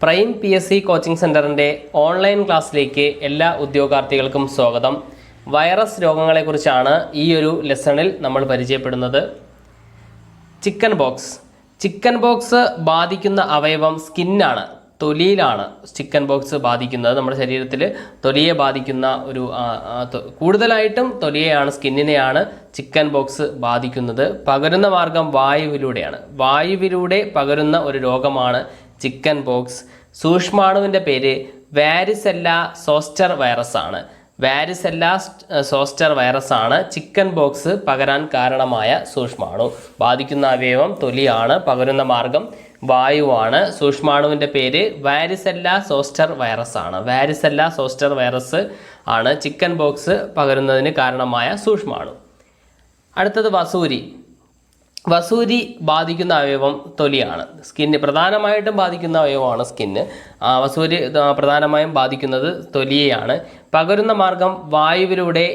Prime PSC coaching സെൻ്ററിൻ്റെ online ക്ലാസ്സിലേക്ക് എല്ലാ ഉദ്യോഗാർത്ഥികൾക്കും സ്വാഗതം. വൈറസ് രോഗങ്ങളെക്കുറിച്ചാണ് ഈ ഒരു ലെസണിൽ നമ്മൾ പരിചയപ്പെടുന്നത്. ചിക്കൻ ബോക്സ് ബാധിക്കുന്ന അവയവം സ്കിന്നാണ്, തൊലിയിലാണ് ചിക്കൻ ബോക്സ് ബാധിക്കുന്നത്. നമ്മുടെ ശരീരത്തിൽ തൊലിയെ ബാധിക്കുന്ന ഒരു കൂടുതലായിട്ടും തൊലിയെയാണ്, സ്കിന്നിനെയാണ് ചിക്കൻ ബോക്സ് ബാധിക്കുന്നത്. പകരുന്ന മാർഗം വായുവിലൂടെയാണ്. വായുവിലൂടെ പകരുന്ന ഒരു രോഗമാണ് ചിക്കൻ ബോക്സ്. സൂക്ഷ്മാണുവിൻ്റെ പേര് വാരിസെല്ല സോസ്റ്റർ വൈറസ് ആണ്. വാരിസെല്ല സോസ്റ്റർ വൈറസ് ആണ് ചിക്കൻ ബോക്സ് പകരാൻ കാരണമായ സൂക്ഷ്മാണു. ബാധിക്കുന്ന അവയവം തൊലിയാണ്, പകരുന്ന മാർഗം വായുവാണ്. സൂക്ഷ്മാണുവിൻ്റെ പേര് വാരിസെല്ല സോസ്റ്റർ വൈറസ് ആണ്. വാരിസെല്ല സോസ്റ്റർ വൈറസ് ആണ് ചിക്കൻ ബോക്സ് പകരുന്നതിന് കാരണമായ സൂക്ഷ്മാണു. അടുത്തത് വസൂരി ബാധിക്കുന്ന അവയവം തൊലിയാണ്. സ്കിന്ന് പ്രധാനമായിട്ടും ബാധിക്കുന്ന അവയവമാണ് സ്കിന്ന്. വസൂരി പ്രധാനമായും ബാധിക്കുന്നത് തൊലിയെയാണ്. പകരുന്ന മാർഗം വായുവിലൂടെ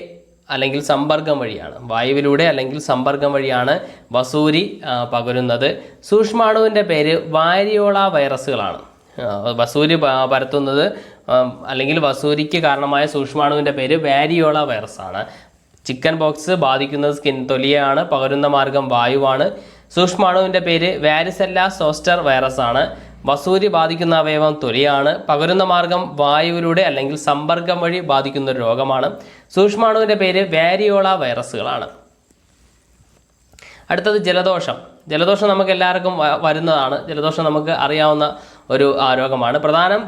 അല്ലെങ്കിൽ സമ്പർക്കം വഴിയാണ് വസൂരി പകരുന്നത്. സൂക്ഷ്മാണുവിൻ്റെ പേര് വാരിയോള വൈറസുകളാണ്. വസൂരി പരത്തുന്നത് അല്ലെങ്കിൽ വസൂരിക്ക് കാരണമായ സൂക്ഷ്മാണുവിൻ്റെ പേര് വാരിയോള വൈറസാണ്. ചിക്കൻ ബോക്സ് ബാധിക്കുന്നത് തൊലിയാണ്, പകരുന്ന മാർഗം വായുവാണ്. സൂക്ഷ്മാണുവിൻ്റെ പേര് വാരിസെല്ല സോസ്റ്റർ വൈറസ് ആണ്. വസൂരി ബാധിക്കുന്ന അവയവം തൊലിയാണ്, പകരുന്ന മാർഗം വായുവിലൂടെ അല്ലെങ്കിൽ സമ്പർക്കം വഴി ബാധിക്കുന്ന ഒരു രോഗമാണ്. സൂക്ഷ്മാണുവിൻ്റെ പേര് വാരിയോള വൈറസുകളാണ്. അടുത്തത് ജലദോഷം നമുക്ക് എല്ലാവർക്കും വരുന്നതാണ്. ജലദോഷം നമുക്ക് അറിയാവുന്ന ഒരു രോഗമാണ്.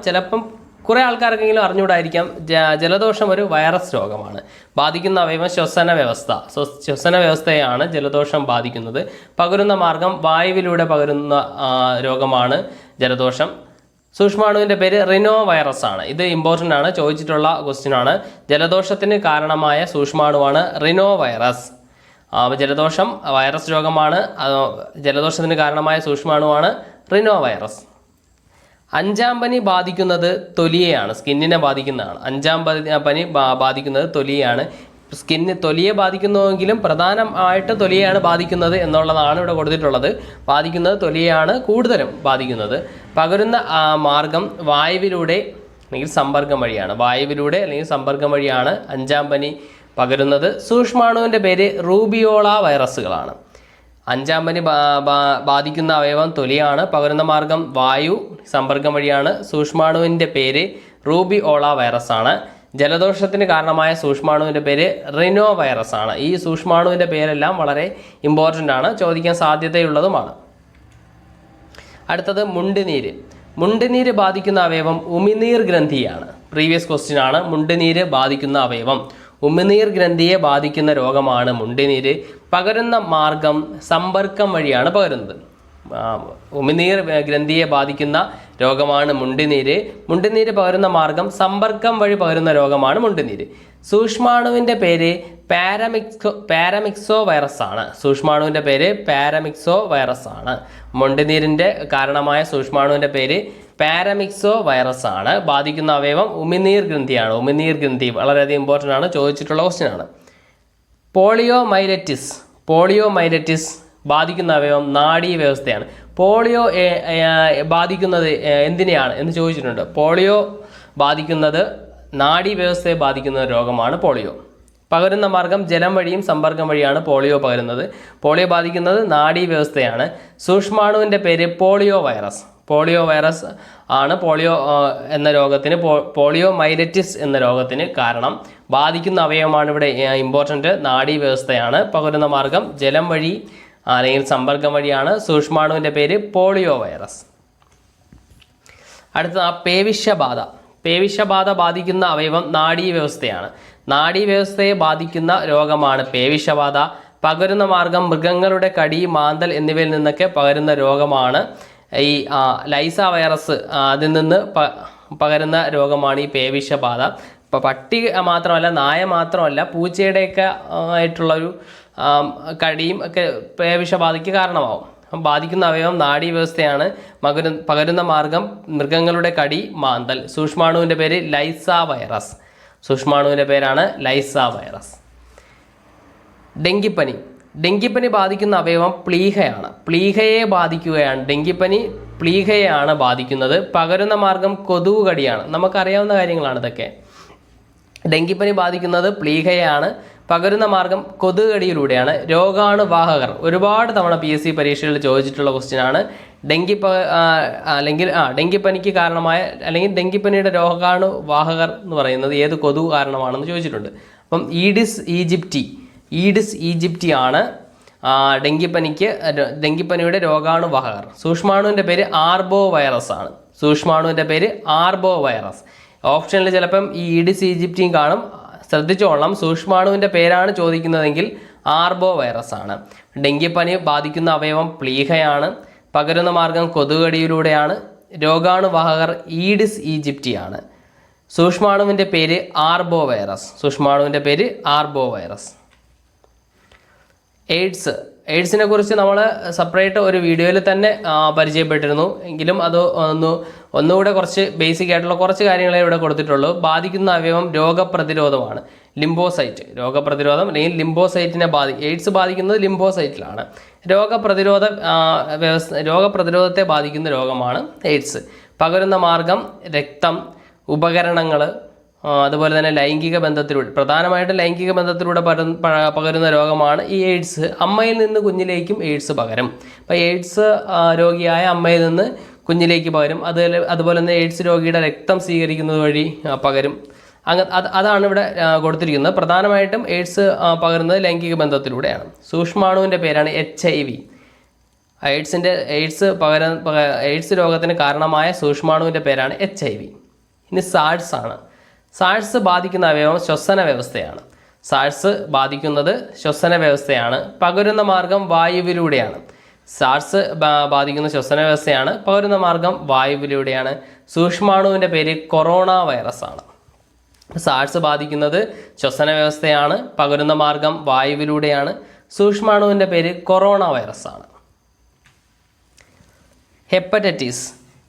ചിലപ്പം കുറേ ആൾക്കാർക്കെങ്കിലും അറിഞ്ഞുകൂടായിരിക്കാം. ജലദോഷം ഒരു വൈറസ് രോഗമാണ്. ബാധിക്കുന്ന അവയവം ശ്വസന വ്യവസ്ഥയാണ് ജലദോഷം ബാധിക്കുന്നത്. പകരുന്ന മാർഗം വായുവിലൂടെ പകരുന്ന രോഗമാണ് ജലദോഷം. സൂക്ഷ്മാണുവിൻ്റെ പേര് റിനോ വൈറസ് ആണ്. ഇത് ഇമ്പോർട്ടൻ്റ് ആണ്, ചോദിച്ചിട്ടുള്ള ക്വസ്റ്റ്യൻ ആണ്. ജലദോഷത്തിന് കാരണമായ സൂക്ഷ്മാണുവാണ് റിനോ വൈറസ്. ജലദോഷം വൈറസ് രോഗമാണ്. ജലദോഷത്തിന് കാരണമായ സൂക്ഷ്മാണുവാണ് റിനോ വൈറസ്. അഞ്ചാം പനി ബാധിക്കുന്നത് തൊലിയെയാണ്, സ്കിന്നിനെ ബാധിക്കുന്നതാണ്. അഞ്ചാം പനി ബാധിക്കുന്നത് തൊലിയെയാണ്. തൊലിയെ ബാധിക്കുന്നുവെങ്കിലും പ്രധാനമായിട്ട് തൊലിയെയാണ് ബാധിക്കുന്നത് എന്നുള്ളതാണ് ഇവിടെ കൊടുത്തിട്ടുള്ളത്. ബാധിക്കുന്നത് തൊലിയെയാണ് കൂടുതലും ബാധിക്കുന്നത്. പകരുന്ന മാർഗം വായുവിലൂടെ അല്ലെങ്കിൽ സമ്പർക്കം വഴിയാണ് അഞ്ചാം പനി പകരുന്നത്. സൂക്ഷ്മാണുവിൻ്റെ പേര് റൂബിയോള വൈറസുകളാണ്. അഞ്ചാം പനി ബാധിക്കുന്ന അവയവം തൊലിയാണ്, പകരുന്ന മാർഗം വായു സമ്പർക്കം വഴിയാണ്. സൂക്ഷ്മാണുവിൻ്റെ പേര് റൂബിയോള വൈറസ് ആണ്. ജലദോഷത്തിന് കാരണമായ സൂക്ഷ്മാണുവിൻ്റെ പേര് റിനോ വൈറസ് ആണ്. ഈ സൂക്ഷ്മാണുവിൻ്റെ പേരെല്ലാം വളരെ ഇമ്പോർട്ടൻ്റ് ആണ്, ചോദിക്കാൻ സാധ്യതയുള്ളതുമാണ്. അടുത്തത് മുണ്ടുനീര് ബാധിക്കുന്ന അവയവം ഉമിനീർ ഗ്രന്ഥിയാണ്. പ്രീവിയസ് ക്വസ്റ്റ്യൻ ആണ്. മുണ്ടുനീര് ബാധിക്കുന്ന അവയവം ഉമിനീർ ഗ്രന്ഥിയെ ബാധിക്കുന്ന രോഗമാണ് മുണ്ടുനീര്. പകരുന്ന മാർഗം സമ്പർക്കം വഴിയാണ് പകരുന്നത്. ഉമിനീർ ഗ്രന്ഥിയെ ബാധിക്കുന്ന രോഗമാണ് മുണ്ടുനീര്. മുണ്ടുനീര് പകരുന്ന മാർഗം സമ്പർക്കം വഴി പകരുന്ന രോഗമാണ് മുണ്ടുനീര്. സൂക്ഷ്മാണുവിൻ്റെ പേര് പാരമിക്സോ വൈറസ് ആണ്. സൂക്ഷ്മാണുവിൻ്റെ പേര് പാരമിക്സോ വൈറസ് ആണ്. മുണ്ടുനീരിൻ്റെ കാരണമായ സൂക്ഷ്മാണുവിൻ്റെ പേര് പാരമിക്സോ വൈറസ് ആണ്. ബാധിക്കുന്ന അവയവം ഉമിനീർ ഗ്രന്ഥിയാണ്. ഉമിനീർ ഗ്രന്ഥി വളരെയധികം ഇമ്പോർട്ടൻ്റ് ആണ്, ചോദിച്ചിട്ടുള്ള ക്വസ്റ്റ്യൻ ആണ്. പോളിയോമൈലറ്റിസ് ബാധിക്കുന്ന അവയവം നാഡീ വ്യവസ്ഥയാണ്. പോളിയോ ബാധിക്കുന്നത് എന്തിനെയാണ് എന്ന് ചോദിച്ചിട്ടുണ്ട്. പോളിയോ ബാധിക്കുന്നത് നാഡീ വ്യവസ്ഥയെ ബാധിക്കുന്ന രോഗമാണ് പോളിയോ. പകരുന്ന മാർഗം ജലം വഴിയും സമ്പർക്കം വഴിയാണ് പോളിയോ പകരുന്നത്. പോളിയോ ബാധിക്കുന്നത് നാഡീ വ്യവസ്ഥയാണ്. സൂക്ഷ്മാണുവിൻ്റെ പേര് പോളിയോ വൈറസ് ആണ്. എന്ന രോഗത്തിന് പോളിയോമൈലറ്റിസ് എന്ന രോഗത്തിന് കാരണം. ബാധിക്കുന്ന അവയവമാണ് ഇവിടെ ഇമ്പോർട്ടൻ്റ്, നാഡീ വ്യവസ്ഥയാണ്. പകരുന്ന മാർഗം ജലം വഴി അല്ലെങ്കിൽ സമ്പർക്കം വഴിയാണ്. സൂക്ഷ്മാണുവിൻ്റെ പേര് പോളിയോ വൈറസ്. അടുത്ത പേവിഷബാധ ബാധിക്കുന്ന അവയവം നാഡീ വ്യവസ്ഥയാണ്. നാഡീ വ്യവസ്ഥയെ ബാധിക്കുന്ന രോഗമാണ് പേവിഷബാധ. പകരുന്ന മാർഗം മൃഗങ്ങളുടെ കടി, മാന്തൽ എന്നിവയിൽ നിന്നൊക്കെ പകരുന്ന രോഗമാണ് ഈ ലൈസ വൈറസ്. അതിൽ നിന്ന് പകരുന്ന രോഗമാണ് ഈ പേവിഷബാധ. പട്ടി മാത്രമല്ല, നായ മാത്രമല്ല, പൂച്ചയുടെയൊക്കെ ആയിട്ടുള്ളൊരു കടിയും ഒക്കെ പേവിഷബാധയ്ക്ക് കാരണമാവും. ബാധിക്കുന്ന അവയവം നാഡീ വ്യവസ്ഥയാണ്. പകരുന്ന മാർഗം മൃഗങ്ങളുടെ കടി, മാന്തൽ. സൂക്ഷ്മാണുവിൻ്റെ പേര് ലൈസ വൈറസ്. ഡെങ്കിപ്പനി ബാധിക്കുന്ന അവയവം പ്ലീഹയാണ്. പ്ലീഹയെ ബാധിക്കുകയാണ്. ഡെങ്കിപ്പനി പ്ലീഹയെയാണ് ബാധിക്കുന്നത്. പകരുന്ന മാർഗം കൊതുക് കടിയാണ്. നമുക്കറിയാവുന്ന കാര്യങ്ങളാണ് ഇതൊക്കെ. ഡെങ്കിപ്പനി ബാധിക്കുന്നത് പ്ലീഹയാണ്. പകരുന്ന മാർഗം കൊതുക് കടിയിലൂടെയാണ്. രോഗാണുവാഹകർ ഒരുപാട് തവണ PSC പരീക്ഷകളിൽ ചോദിച്ചിട്ടുള്ള ക്വസ്റ്റ്യനാണ്. ഡെങ്കിപ്പനിക്ക് കാരണമായ അല്ലെങ്കിൽ ഡെങ്കിപ്പനിയുടെ രോഗാണുവാഹകർ എന്ന് പറയുന്നത് ഏത് കൊതുക് കാരണമാണെന്ന് ചോദിച്ചിട്ടുണ്ട്. അപ്പം ഈഡിസ് ഈജിപ്റ്റി ആണ് ഡെങ്കിപ്പനിയുടെ രോഗാണുവാഹകർ. സൂക്ഷ്മാണുവിൻ്റെ പേര് ആർബോ വൈറസ് ആണ്. സൂക്ഷ്മാണുവിൻ്റെ പേര് ആർബോ വൈറസ്. ഓപ്ഷനിൽ ചിലപ്പം ഈ ഈഡിസ് ഈജിപ്റ്റിയും കാണും. ശ്രദ്ധിച്ചോളണം, സൂക്ഷ്മാണുവിൻ്റെ പേരാണ് ചോദിക്കുന്നതെങ്കിൽ ആർബോ വൈറസ് ആണ്. ഡെങ്കിപ്പനി ബാധിക്കുന്ന അവയവം പ്ലീഹയാണ്. പകരുന്ന മാർഗം കൊതുകടിയിലൂടെയാണ്. രോഗാണുവാഹകർ ഈഡിസ് ഈജിപ്റ്റിയാണ്. സൂക്ഷ്മാണുവിൻ്റെ പേര് ആർബോ വൈറസ്. എയ്ഡ്സിനെ കുറിച്ച് നമ്മൾ സെപ്പറേറ്റ് ഒരു വീഡിയോയിൽ തന്നെ പരിചയപ്പെട്ടിരുന്നു. എങ്കിലും അത് ഒന്നുകൂടെ കുറച്ച് ബേസിക് ആയിട്ടുള്ള കുറച്ച് കാര്യങ്ങളെ ഇവിടെ കൊടുത്തിട്ടുള്ളൂ. ബാധിക്കുന്ന അവയവം രോഗപ്രതിരോധമാണ്. രോഗപ്രതിരോധം അല്ലെങ്കിൽ ലിംബോസൈറ്റിനെ എയ്ഡ്സ് ബാധിക്കുന്നത് ലിംബോസൈറ്റിലാണ്. രോഗപ്രതിരോധത്തെ ബാധിക്കുന്ന രോഗമാണ് എയ്ഡ്സ്. പകരുന്ന മാർഗം രക്തം, ഉപകരണങ്ങൾ, അതുപോലെ തന്നെ പ്രധാനമായിട്ടും ലൈംഗിക ബന്ധത്തിലൂടെ പകരുന്ന രോഗമാണ് ഈ എയ്ഡ്സ്. അമ്മയിൽ നിന്ന് കുഞ്ഞിലേക്കും എയ്ഡ്സ് പകരും. അപ്പോൾ എയ്ഡ്സ് രോഗിയായ അമ്മയിൽ നിന്ന് കുഞ്ഞിലേക്ക് പകരും. അതുപോലെ തന്നെ എയ്ഡ്സ് രോഗിയുടെ രക്തം സ്വീകരിക്കുന്നത് വഴി പകരും. അതാണ് ഇവിടെ കൊടുത്തിരിക്കുന്നത്. പ്രധാനമായിട്ടും എയ്ഡ്സ് പകരുന്നത് ലൈംഗിക ബന്ധത്തിലൂടെയാണ്. സൂക്ഷ്മാണുവിൻ്റെ പേരാണ് HIV. എയ്ഡ്സ് രോഗത്തിന് കാരണമായ സൂക്ഷ്മാണുവിൻ്റെ പേരാണ് HIV. ഇനി സാഴ്സ് ആണ്. സാഴ്സ് ബാധിക്കുന്ന അവയവം ശ്വസന വ്യവസ്ഥയാണ്. പകരുന്ന മാർഗം വായുവിലൂടെയാണ്. സാഴ്സ് ബാധിക്കുന്ന ശ്വസന വ്യവസ്ഥയാണ്. പകരുന്ന മാർഗം വായുവിലൂടെയാണ്. സൂക്ഷ്മാണുവിൻ്റെ പേര് കൊറോണ വൈറസ് ആണ്. സാഴ്സ് ബാധിക്കുന്നത് ശ്വസന വ്യവസ്ഥയാണ്. പകരുന്ന മാർഗം വായുവിലൂടെയാണ്. സൂക്ഷ്മാണുവിൻ്റെ പേര് കൊറോണ വൈറസ് ആണ്.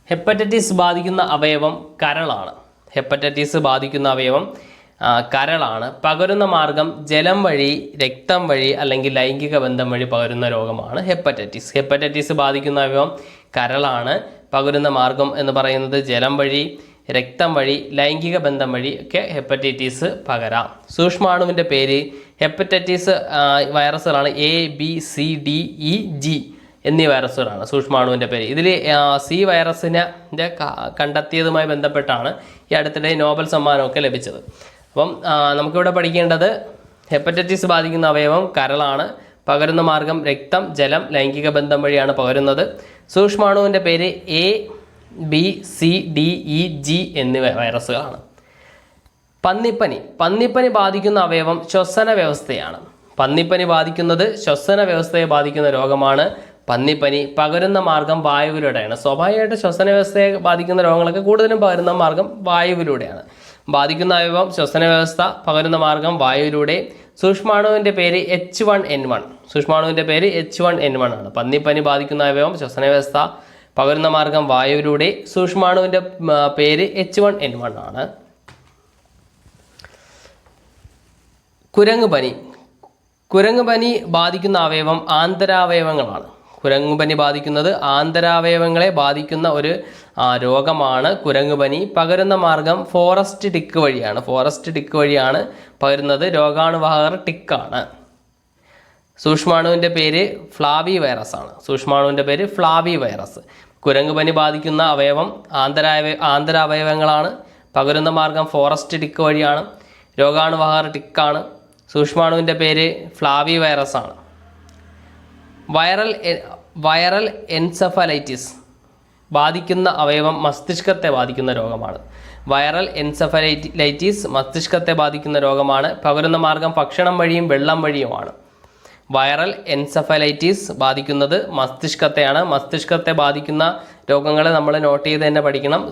ഹെപ്പറ്റൈറ്റിസ് ബാധിക്കുന്ന അവയവം കരളാണ്. പകരുന്ന മാർഗം ജലം വഴി, രക്തം വഴി അല്ലെങ്കിൽ ലൈംഗിക ബന്ധം വഴി പകരുന്ന രോഗമാണ് ഹെപ്പറ്റൈറ്റിസ് ബാധിക്കുന്ന അവയവം കരളാണ്. പകരുന്ന മാർഗം എന്ന് പറയുന്നത് ജലം വഴി, രക്തം വഴി, ലൈംഗിക ബന്ധം വഴി ഒക്കെ ഹെപ്പറ്റൈറ്റിസ് പകരാം. സൂക്ഷ്മാണുവിൻ്റെ പേര് ഹെപ്പറ്റൈറ്റിസ് വൈറസുകളാണ് ABCDEG എന്നീ വൈറസുകളാണ് സൂക്ഷ്മാണുവിൻ്റെ പേര്. ഇതിൽ C വൈറസിനെ കണ്ടെത്തിയതുമായി ബന്ധപ്പെട്ടാണ് ഈ അടുത്തിടെ നോബൽ സമ്മാനമൊക്കെ ലഭിച്ചത്. അപ്പം നമുക്കിവിടെ പഠിക്കേണ്ടത് ഹെപ്പറ്റൈറ്റിസ് ബാധിക്കുന്ന അവയവം കരളാണ്. പകരുന്ന മാർഗം രക്തം, ജലം, ലൈംഗിക ബന്ധം വഴിയാണ് പകരുന്നത്. സൂക്ഷ്മാണുവിൻ്റെ പേര് ABCDEG എന്നീ വൈറസുകളാണ്. പന്നിപ്പനി ബാധിക്കുന്ന അവയവം ശ്വസന വ്യവസ്ഥയാണ്. പന്നിപ്പനി ബാധിക്കുന്നത് ശ്വസന വ്യവസ്ഥയെ ബാധിക്കുന്ന രോഗമാണ് പന്നിപ്പനി. പകരുന്ന മാർഗം വായുവിലൂടെയാണ്. സ്വാഭാവികമായിട്ട് ശ്വസന വ്യവസ്ഥയെ ബാധിക്കുന്ന രോഗങ്ങളൊക്കെ കൂടുതലും പകരുന്ന മാർഗം വായുവിലൂടെയാണ്. ബാധിക്കുന്ന അവയവം ശ്വസന വ്യവസ്ഥ, പകരുന്ന മാർഗം വായുവിലൂടെ. സൂക്ഷ്മാണുവിൻ്റെ പേര് H1N1 ആണ്. പന്നിപ്പനി ബാധിക്കുന്ന അവയവം ശ്വസന വ്യവസ്ഥ, പകരുന്ന മാർഗം വായുവിലൂടെ. സൂക്ഷ്മാണുവിൻ്റെ പേര് H1N1 ആണ്. കുരങ്ങുപനി ബാധിക്കുന്ന അവയവം ആന്തരാവയവങ്ങളാണ്. കുരങ്ങുപനി ബാധിക്കുന്നത് ആന്തരാവയവങ്ങളെ ബാധിക്കുന്ന ഒരു രോഗമാണ് കുരങ്ങുപനി. പകരുന്ന മാർഗം ഫോറസ്റ്റ് ടിക്ക് വഴിയാണ് പകരുന്നത്. രോഗാണുവാഹകർ ടിക്കാണ്. സൂക്ഷ്മാണുവിൻ്റെ പേര് ഫ്ലാവി വൈറസ്. കുരങ്ങുപനി ബാധിക്കുന്ന അവയവം ആന്തരാവയവങ്ങളാണ്. പകരുന്ന മാർഗം ഫോറസ്റ്റ് ടിക്ക് വഴിയാണ്. രോഗാണുവാഹകർ ടിക്കാണ്. സൂക്ഷ്മാണുവിൻ്റെ പേര് ഫ്ലാവി വൈറസ് ആണ്. വൈറൽ എൻസെഫലൈറ്റിസ് ബാധിക്കുന്ന അവയവം മസ്തിഷ്കത്തെ ബാധിക്കുന്ന രോഗമാണ്. മസ്തിഷ്കത്തെ ബാധിക്കുന്ന രോഗമാണ്. പകരുന്ന മാർഗം ഭക്ഷണം വഴിയും വെള്ളം വഴിയുമാണ്. വൈറൽ എൻസെഫലൈറ്റിസ് ബാധിക്കുന്നത് മസ്തിഷ്കത്തെയാണ്. മസ്തിഷ്കത്തെ ബാധിക്കുന്ന രോഗങ്ങളെ നമ്മൾ നോട്ട് ചെയ്ത് തന്നെ പഠിക്കണം.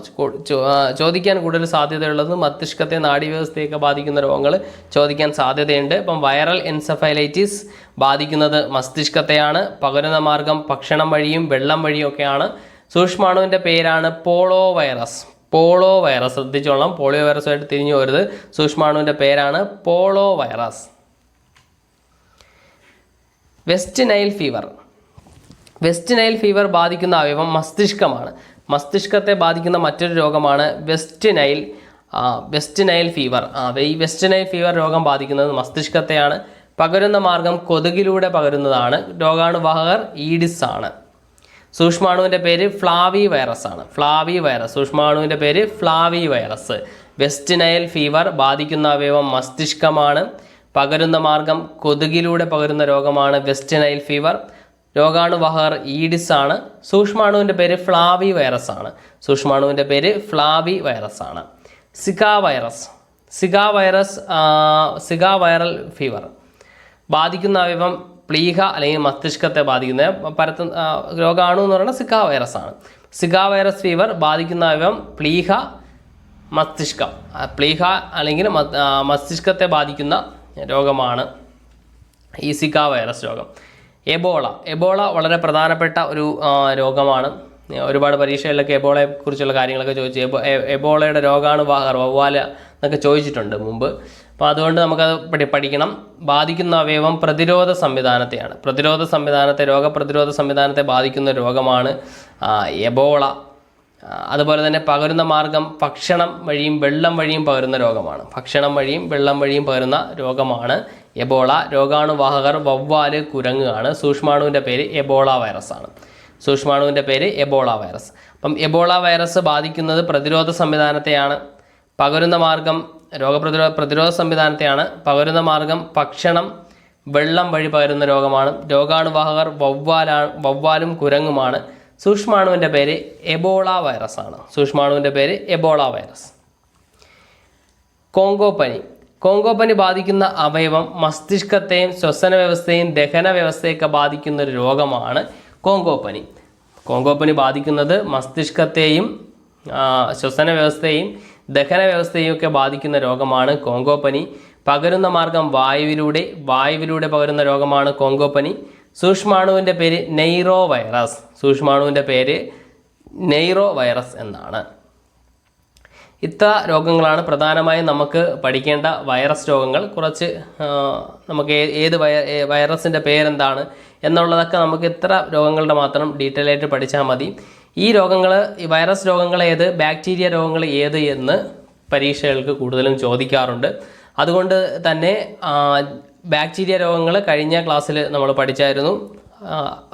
ചോദിക്കാൻ കൂടുതൽ സാധ്യതയുള്ളത് മസ്തിഷ്കത്തെ, നാഡീവ്യവസ്ഥയൊക്കെ ബാധിക്കുന്ന രോഗങ്ങൾ ചോദിക്കാൻ സാധ്യതയുണ്ട്. അപ്പം വൈറൽ എൻസെഫലൈറ്റിസ് ബാധിക്കുന്നത് മസ്തിഷ്കത്തെയാണ്. പകരുന്ന മാർഗം ഭക്ഷണം വഴിയും വെള്ളം വഴിയും ഒക്കെയാണ്. സൂക്ഷ്മാണുവിൻ്റെ പേരാണ് പോളോ വൈറസ്. ശ്രദ്ധിച്ചോളാം, പോളിയോ വൈറസുമായിട്ട് തിരിഞ്ഞു പോരുത്. സൂക്ഷ്മാണുവിൻ്റെ പേരാണ് polio virus. West Nile West Nile fever ബാധിക്കുന്ന അവയവം മസ്തിഷ്കമാണ്. മസ്തിഷ്കത്തെ ബാധിക്കുന്ന മറ്റൊരു രോഗമാണ് വെസ്റ്റ് നൈൽ ഫീവർ. ഈ വെസ്റ്റ് നൈൽ ഫീവർ രോഗം ബാധിക്കുന്നത് മസ്തിഷ്കത്തെയാണ്. പകരുന്ന മാർഗം കൊതുകിലൂടെ പകരുന്നതാണ്. രോഗാണുവാഹകർ ഈഡിസ് ആണ്. സൂക്ഷ്മാണുവിൻ്റെ പേര് ഫ്ലാവി വൈറസ് ആണ്. സൂക്ഷ്മാണുവിൻ്റെ പേര് flavi virus. West Nile fever ബാധിക്കുന്ന അവയവം മസ്തിഷ്കമാണ്. പകരുന്ന മാർഗം കൊതുകിലൂടെ പകരുന്ന രോഗമാണ് വെസ്റ്റ് നൈൽ ഫീവർ. രോഗാണുവാഹകർ ഈഡിസ് ആണ്. സൂക്ഷ്മാണുവിൻ്റെ പേര് ഫ്ലാവി വൈറസ് ആണ്. സിക വൈറൽ ഫീവർ ബാധിക്കുന്ന അവയവം പ്ലീഹ അല്ലെങ്കിൽ മസ്തിഷ്കത്തെ ബാധിക്കുന്ന രോഗാണു എന്ന് പറയുന്നത് സിക വൈറസ് ആണ്. സിക വൈറസ് ഫീവർ ബാധിക്കുന്ന അവയവം പ്ലീഹ അല്ലെങ്കിൽ മസ്തിഷ്കത്തെ ബാധിക്കുന്ന രോഗമാണ് ഈ സിക വൈറസ് രോഗം. എബോള വളരെ പ്രധാനപ്പെട്ട ഒരു രോഗമാണ്. ഒരുപാട് പരീക്ഷകളിലൊക്കെ എബോളയെ കുറിച്ചുള്ള കാര്യങ്ങളൊക്കെ ചോദിച്ചു. എബോളയുടെ രോഗാണുവാഹകർ വവ്വാല എന്നൊക്കെ ചോദിച്ചിട്ടുണ്ട് മുമ്പ്. അപ്പോൾ അതുകൊണ്ട് നമുക്കത് പഠിക്കണം. ബാധിക്കുന്ന അവയവം പ്രതിരോധ സംവിധാനത്തെയാണ്. രോഗപ്രതിരോധ സംവിധാനത്തെ ബാധിക്കുന്ന രോഗമാണ് എബോള. അതുപോലെ തന്നെ പകരുന്ന മാർഗം ഭക്ഷണം വഴിയും വെള്ളം വഴിയും പകരുന്ന രോഗമാണ് എബോള. രോഗാണുവാഹകർ വവ്വാല്, കുരങ്ങ് ആണ്. സൂക്ഷ്മാണുവിൻ്റെ പേര് എബോള വൈറസ്. അപ്പം എബോള വൈറസ് ബാധിക്കുന്നത് പ്രതിരോധ സംവിധാനത്തെയാണ്. പകരുന്ന മാർഗം പ്രതിരോധ സംവിധാനത്തെയാണ്. പകരുന്ന മാർഗം ഭക്ഷണം, വെള്ളം വഴി പകരുന്ന രോഗമാണ്. രോഗാണുവാഹകർ വവ്വാലും കുരങ്ങുമാണ്. സൂക്ഷ്മാണുവിൻ്റെ പേര് എബോള വൈറസ്. കോങ്കോപ്പനി ബാധിക്കുന്ന അവയവം മസ്തിഷ്കത്തെയും ശ്വസന വ്യവസ്ഥയും ദഹന വ്യവസ്ഥയൊക്കെ ബാധിക്കുന്ന ഒരു രോഗമാണ് കോങ്കോപ്പനി ബാധിക്കുന്നത് മസ്തിഷ്കത്തെയും ശ്വസന വ്യവസ്ഥയും ദഹന വ്യവസ്ഥയും ഒക്കെ ബാധിക്കുന്ന രോഗമാണ് കോങ്കോപ്പനി. പകരുന്ന മാർഗം വായുവിലൂടെ പകരുന്ന രോഗമാണ് കോങ്കോപ്പനി. സൂക്ഷ്മാണുവിൻ്റെ പേര് നെയ്റോ വൈറസ് എന്നാണ്. ഇത്ര രോഗങ്ങളാണ് പ്രധാനമായും നമുക്ക് പഠിക്കേണ്ട വൈറസ് രോഗങ്ങൾ. കുറച്ച് നമുക്ക് ഏത് വൈറസിൻ്റെ പേരെന്താണ് എന്നുള്ളതൊക്കെ നമുക്ക് ഇത്ര രോഗങ്ങളുടെ മാത്രം ഡീറ്റെയിൽ ആയിട്ട് പഠിച്ചാൽ മതി. ഈ വൈറസ് രോഗങ്ങൾ ഏത്, ബാക്ടീരിയ രോഗങ്ങൾ ഏത് എന്ന് പരീക്ഷകൾക്ക് കൂടുതലും ചോദിക്കാറുണ്ട്. അതുകൊണ്ട് തന്നെ ബാക്ടീരിയ രോഗങ്ങൾ കഴിഞ്ഞ ക്ലാസ്സിൽ നമ്മൾ പഠിച്ചായിരുന്നു.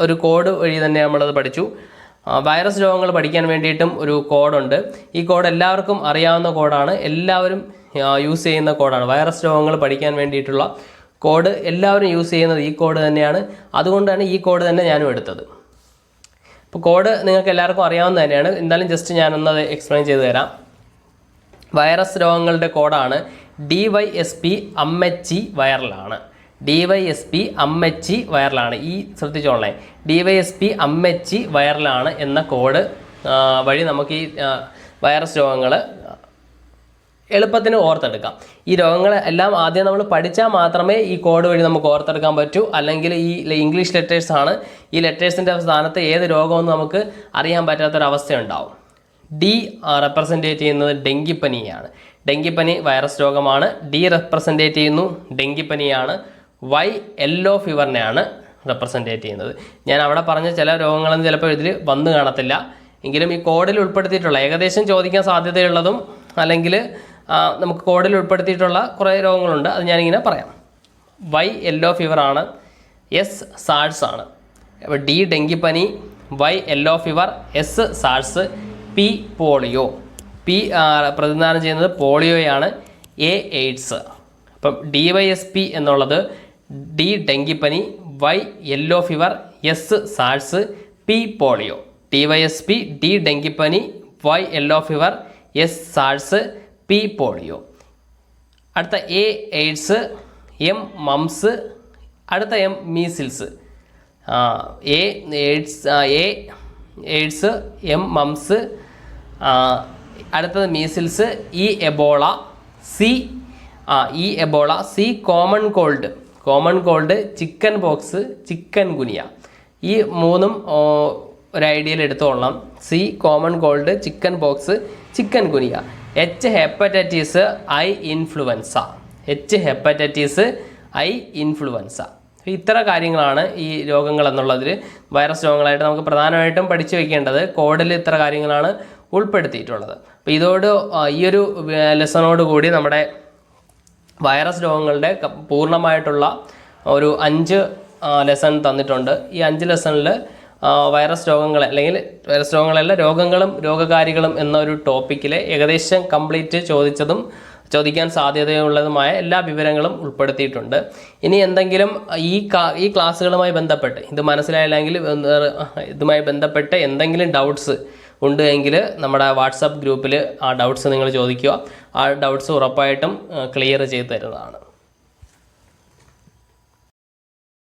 ഒരു കോഡ് വഴി തന്നെ നമ്മളത് പഠിച്ചു. വൈറസ് രോഗങ്ങൾ പഠിക്കാൻ വേണ്ടിയിട്ടും ഒരു കോഡുണ്ട്. ഈ കോഡ് എല്ലാവർക്കും അറിയാവുന്ന കോഡാണ്, എല്ലാവരും യൂസ് ചെയ്യുന്ന കോഡാണ്. വൈറസ് രോഗങ്ങൾ പഠിക്കാൻ വേണ്ടിയിട്ടുള്ള കോഡ് എല്ലാവരും യൂസ് ചെയ്യുന്നത് ഈ കോഡ് തന്നെയാണ്. അതുകൊണ്ടാണ് ഈ കോഡ് തന്നെ ഞാനും എടുത്തത്. അപ്പോൾ കോഡ് നിങ്ങൾക്ക് എല്ലാവർക്കും അറിയാവുന്ന തന്നെയാണ്. എന്തായാലും ജസ്റ്റ് ഞാനൊന്നത് എക്സ്പ്ലെയിൻ ചെയ്തു തരാം. വൈറസ് രോഗങ്ങളുടെ കോഡാണ് DYSP അമ്മച്ചി വൈറലാണ്. ഈ ശ്രദ്ധിച്ചോളേ, DYSP അമ്മച്ചി വൈറലാണ് എന്ന കോഡ് വഴി നമുക്ക് ഈ വൈറസ് രോഗങ്ങൾ എളുപ്പത്തിന് ഓർത്തെടുക്കാം. ഈ രോഗങ്ങൾ എല്ലാം ആദ്യം നമ്മൾ പഠിച്ചാൽ മാത്രമേ ഈ കോഡ് വഴി നമുക്ക് ഓർത്തെടുക്കാൻ പറ്റൂ. അല്ലെങ്കിൽ ഈ ഇംഗ്ലീഷ് ലെറ്റേഴ്സ് ആണ്. ഈ ലെറ്റേഴ്സിൻ്റെ സ്ഥാനത്ത് ഏത് രോഗമെന്ന് നമുക്ക് അറിയാൻ പറ്റാത്തൊരവസ്ഥയുണ്ടാവും. D റെപ്രസെൻറ്റേറ്റ് ചെയ്യുന്നത് ഡെങ്കിപ്പനിയാണ്. ഡെങ്കിപ്പനി വൈറസ് രോഗമാണ്. D റെപ്രസെൻറ്റേറ്റ് ചെയ്യുന്നു ഡെങ്കിപ്പനിയാണ്. Y യെല്ലോ ഫീവറിനെയാണ് റെപ്രസെൻറ്റേറ്റ് ചെയ്യുന്നത്. ഞാൻ അവിടെ പറഞ്ഞ ചില രോഗങ്ങളൊന്നും ചിലപ്പോൾ ഇതിൽ വന്നു കാണത്തില്ല. എങ്കിലും ഈ കോഡിൽ ഉൾപ്പെടുത്തിയിട്ടുള്ള ഏകദേശം ചോദിക്കാൻ സാധ്യതയുള്ളതും അല്ലെങ്കിൽ നമുക്ക് കോഡിൽ ഉൾപ്പെടുത്തിയിട്ടുള്ള കുറേ രോഗങ്ങളുണ്ട്. അത് ഞാനിങ്ങനെ പറയാം. Y യെല്ലോ ഫീവറാണ്. S സാഴ്സ് ആണ്. അപ്പോൾ D ഡെങ്കിപ്പനി, Y yellow fever, S SARS, P polio. P പ്രതിനിധാനം ചെയ്യുന്നത് പോളിയോയാണ്. A AIDS. അപ്പം DYSP എന്നുള്ളത് D ഡെങ്കിപ്പനി, Y yellow fever, S SARS, P polio. DYSP D ഡെങ്കിപ്പനി, Y yellow fever, S SARS, P polio. അടുത്ത A എയ്ഡ്സ്, M മംസ്, അടുത്ത M measles. A AIDS, M mumps, അടുത്തത് measles, E Ebola, C common cold, chicken pox, chicken ഗുനിയ. ഈ മൂന്നും ഒരു ഐഡിയയിൽ എടുത്തോളാം. C common cold, chicken pox, chikungunya. H hepatitis, I influenza. ഇത്ര കാര്യങ്ങളാണ് ഈ രോഗങ്ങൾ എന്നുള്ളതിൽ വൈറസ് രോഗങ്ങളായിട്ട് നമുക്ക് പ്രധാനമായിട്ടും പഠിച്ചു വയ്ക്കേണ്ടത്. കോഡിൽ ഇത്ര കാര്യങ്ങളാണ് ഉൾപ്പെടുത്തിയിട്ടുള്ളത്. അപ്പോൾ ഈ ഒരു ലെസണോട് കൂടി നമ്മുടെ വൈറസ് രോഗങ്ങളുടെ പൂർണ്ണമായിട്ടുള്ള ഒരു 5 ലെസൺ തന്നിട്ടുണ്ട്. ഈ 5 ലെസണിൽ വൈറസ് രോഗങ്ങൾ അല്ലെങ്കിൽ വൈറസ് രോഗങ്ങളല്ല രോഗങ്ങളും രോഗകാരികളും എന്നൊരു ടോപ്പിക്കിൽ ഏകദേശം കംപ്ലീറ്റ് ചോദിക്കാൻ സാധ്യതയുള്ളതുമായ എല്ലാ വിവരങ്ങളും ഉൾപ്പെടുത്തിയിട്ടുണ്ട്. ഇനി എന്തെങ്കിലും ഈ ക്ലാസ്സുകളുമായി ബന്ധപ്പെട്ട് ഇത് മനസ്സിലായില്ലെങ്കിൽ ഇതുമായി ബന്ധപ്പെട്ട് എന്തെങ്കിലും ഡൗട്ട്സ് ഉണ്ട് എങ്കിൽ നമ്മുടെ വാട്സാപ്പ് ഗ്രൂപ്പിൽ ആ ഡൗട്ട്സ് നിങ്ങൾ ചോദിക്കുക. ആ ഡൗട്ട്സ് ഉറപ്പായിട്ടും ക്ലിയർ ചെയ്ത് തരുന്നതാണ്.